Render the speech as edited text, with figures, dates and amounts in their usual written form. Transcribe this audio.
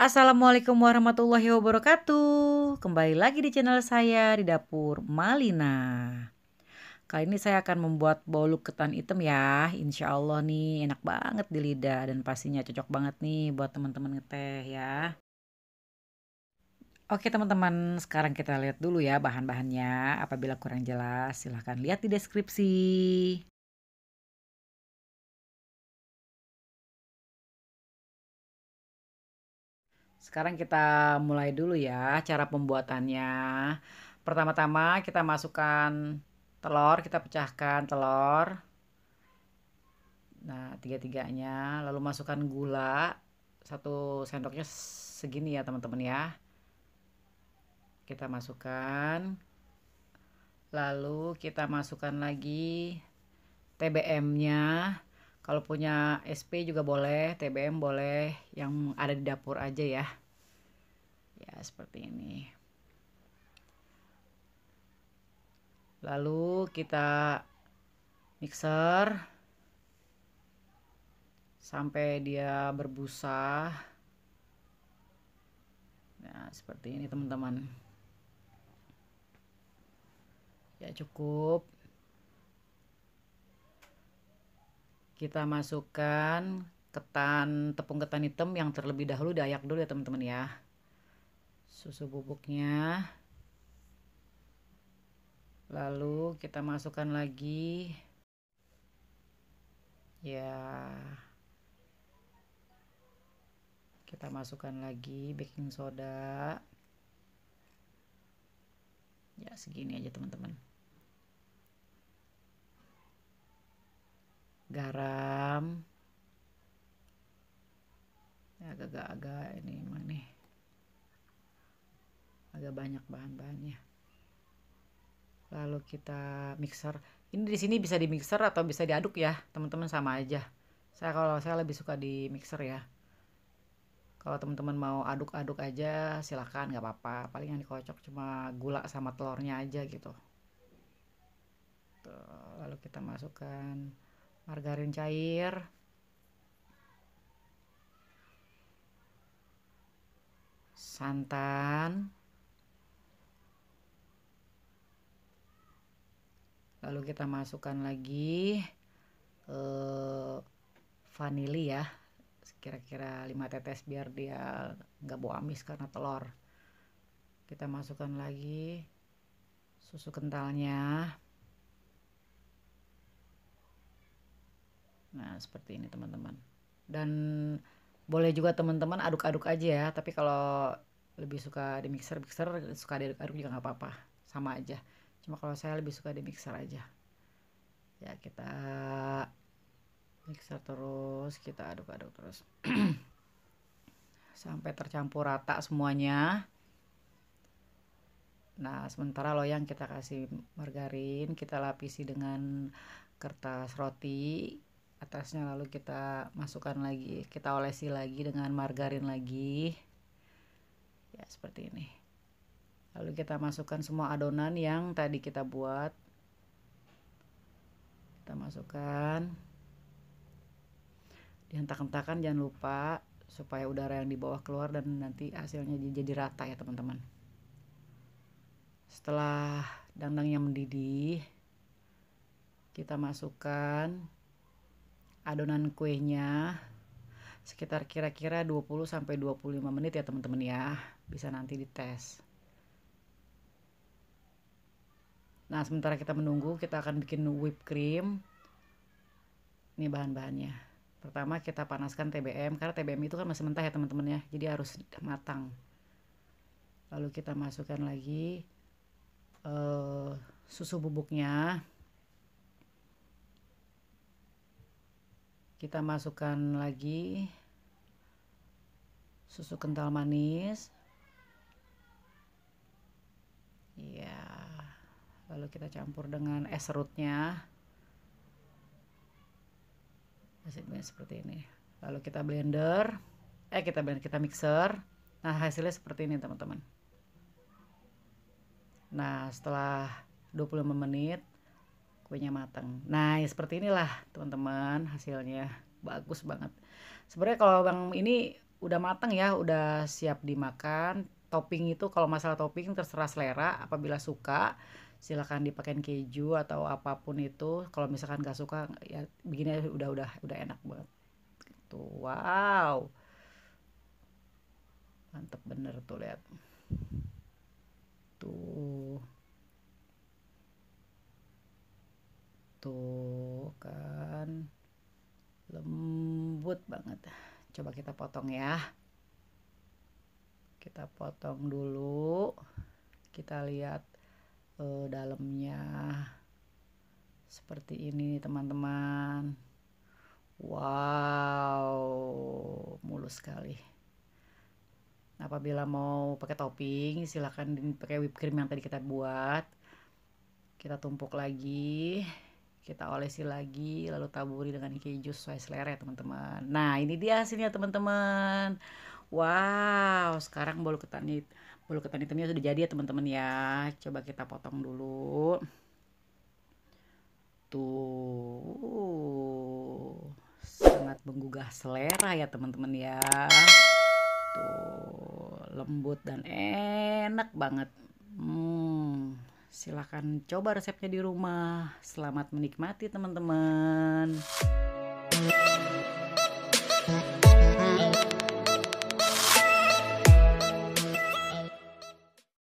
Assalamualaikum warahmatullahi wabarakatuh. Kembali lagi di channel saya di dapur Malina. Kali ini saya akan membuat bolu ketan hitam ya. Insya Allah nih enak banget di lidah dan pastinya cocok banget nih buat teman-teman ngeteh ya. Oke teman-teman, sekarang kita lihat dulu ya bahan-bahannya. Apabila kurang jelas silahkan lihat di deskripsi. Sekarang kita mulai dulu ya cara pembuatannya. Pertama-tama kita masukkan telur, kita pecahkan telur. Nah, tiga-tiganya, lalu masukkan gula. 1 sendoknya segini ya teman-teman ya. Kita masukkan. Lalu kita masukkan lagi TBM-nya. Kalau punya SP juga boleh, TBM boleh, yang ada di dapur aja ya. Ya, seperti ini. Lalu kita mixer sampai dia berbusa. Nah, seperti ini teman-teman. Ya, cukup. Kita masukkan tepung ketan hitam yang terlebih dahulu diayak dulu ya teman-teman ya. Susu bubuknya. Lalu kita masukkan lagi ya, kita masukkan lagi baking soda ya, segini aja teman-teman. Garam ya, agak-agak ini emang nih agak banyak bahan-bahannya. Lalu kita mixer. Ini di sini bisa di mixer atau bisa diaduk ya teman-teman, sama aja. Kalau saya lebih suka di mixer ya. Kalau teman-teman mau aduk-aduk aja silahkan, nggak apa-apa. Paling yang dikocok cuma gula sama telurnya aja gitu. Tuh, lalu kita masukkan margarin cair, santan, lalu kita masukkan lagi vanili ya, kira-kira 5 tetes biar dia nggak bau amis karena telur. Kita masukkan lagi susu kentalnya. Nah, seperti ini teman-teman. Dan boleh juga teman-teman aduk-aduk aja ya, tapi kalau lebih suka di mixer, suka diaduk-aduk juga nggak apa-apa, sama aja. Cuma kalau saya lebih suka di mixer aja. Ya, kita mixer terus, kita aduk-aduk terus sampai tercampur rata semuanya. Nah, sementara loyang kita kasih margarin, kita lapisi dengan kertas roti atasnya, lalu kita masukkan lagi, kita olesi lagi dengan margarin lagi ya, seperti ini. Lalu kita masukkan semua adonan yang tadi kita buat, kita masukkan, dihentak-hentakan jangan lupa supaya udara yang di bawah keluar dan nanti hasilnya jadi rata ya teman-teman. Setelah dandangnya mendidih, kita masukkan adonan kuenya sekitar kira-kira 20-25 menit ya teman-teman ya, bisa nanti dites. Nah, sementara kita menunggu, kita akan bikin whipped cream. Ini bahan-bahannya. Pertama kita panaskan TBM, karena TBM itu kan masih mentah ya teman-teman ya, jadi harus matang. Lalu kita masukkan lagi susu bubuknya. Kita masukkan lagi susu kental manis. Ya, lalu kita campur dengan es serutnya. Hasilnya seperti ini. Lalu kita blender, kita mixer. Nah, hasilnya seperti ini teman-teman. Nah, setelah 25 menit kuenya matang. Nah, ya seperti inilah teman-teman hasilnya. Bagus banget. Sebenarnya kalau bang ini udah matang ya, udah siap dimakan. Topping itu kalau masalah topping terserah selera, apabila suka silakan dipakein keju atau apapun itu. Kalau misalkan gak suka ya begini udah enak banget. Tuh, wow. Mantep bener tuh, lihat. Tuh. Tuh kan. Lembut banget. Coba kita potong ya. Kita potong dulu. Kita lihat dalamnya seperti ini teman-teman. Wow, mulus sekali. Apabila mau pakai topping silahkan pakai whipped cream yang tadi kita buat. Kita tumpuk lagi, kita olesi lagi, lalu taburi dengan keju sesuai selera ya teman-teman. Nah ini dia hasilnya teman-teman. Wow, sekarang bolu ketan hitamnya sudah jadi ya teman-teman ya. Coba kita potong dulu. Tuh, sangat menggugah selera ya teman-teman ya. Tuh, lembut dan enak banget. Silahkan coba resepnya di rumah. Selamat menikmati teman-teman.